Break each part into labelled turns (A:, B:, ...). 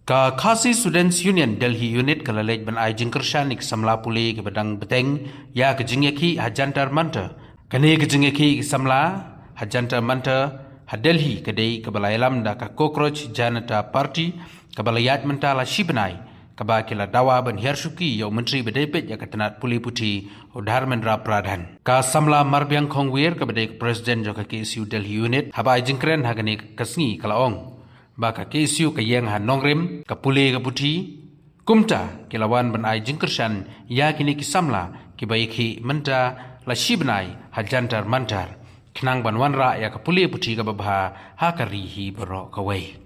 A: KSU Students Union Delhi Unit kalalej ban ai jingkyrshan ik samla puli ke badang beteng ya ke jingiakhih Jantar Mantar kane ke jingiakhih samla Jantar Mantar ha Delhi kadai ke balailam da ka cockroach janata party ke balayat mentala shibnai ke ba kila dawa ban hersuki yo menteri bedepet ya katanat puli puti Dharmendra Pradhan ka samla marbiang khongwir ke badai presiden jo ka KSU Delhi Unit ha ba jingkren ha kane kasngi kalaong baka KSU kayang han nongrem kapule kaputi kumta kilawan ban ai jingkyrshan ya kini kisamla kibaiki menta la shibnai ha Jantar Mantar kinang ban wanra ya kapule puti kababha ha karihi baro kawai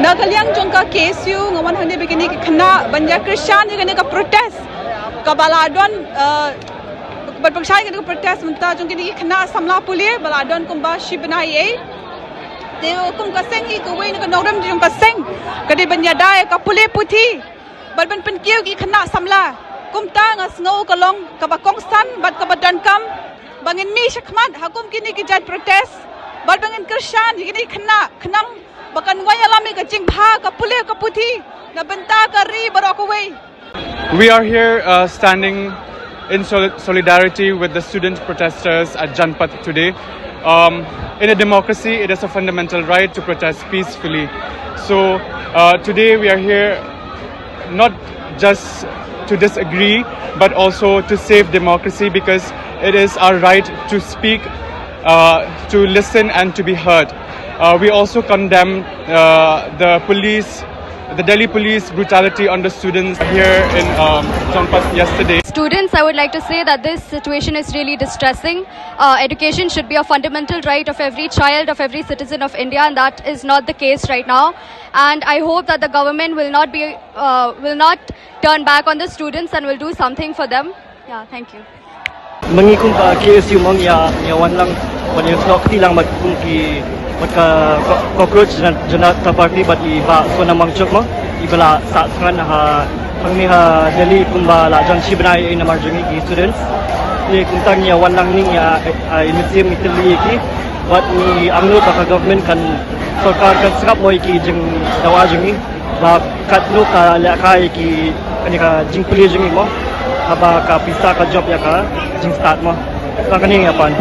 B: nagalyang jongka KSU ngawan hande begini kena banja Krishan ni ka protest ka baladon berpersai ka protest menta jongki ni kena samla pule baladon kumba shibnai Dewa kum kaseng hi kawai nak noram jong kaseng kadi banyadai ka pule puthi balban penkiu ki khana samla kum ta ngas ngau kalong ka bakong san bat ka badan kam bangin mi shakmat hakum kini ki jat protest bal bangin Krishan kini khana khnam bakan waya lami ka jing bha ka pule ka puthi na banta ka ri baro kawai.
C: We are here standing in solidarity with the student protesters at Janpat today. In a democracy, it is a fundamental right to protest peacefully. So today we are here not just to disagree, but also to save democracy, because it is our right to speak, to listen and to be heard. We also condemn the Delhi police brutality on the students here in Janpat yesterday.
D: Students, I would like to say that this situation is really distressing. Education should be a fundamental right of every child, of every citizen of India, and that is not the case right now. And I hope that the government will not turn back on the students and will do something for them. Yeah, thank you.
E: Mengikung ka KSU mong ya wan lang wan yung snokti lang magkung ki magka cockroach janata party bat iba so namang chok mo ibala sa sangan ha pangni ha Delhi kumba la jang shibnai in marjungi ki students ni kuntang ya wan lang ning ya museum itali ki wat ni amno ka government kan sarkar kan sakap mo ki jing dawa jungi ba katno ka la kai ki ani ka jing puli jungi mo haba ka pista ka job ya ka jing start mo ka kaning apan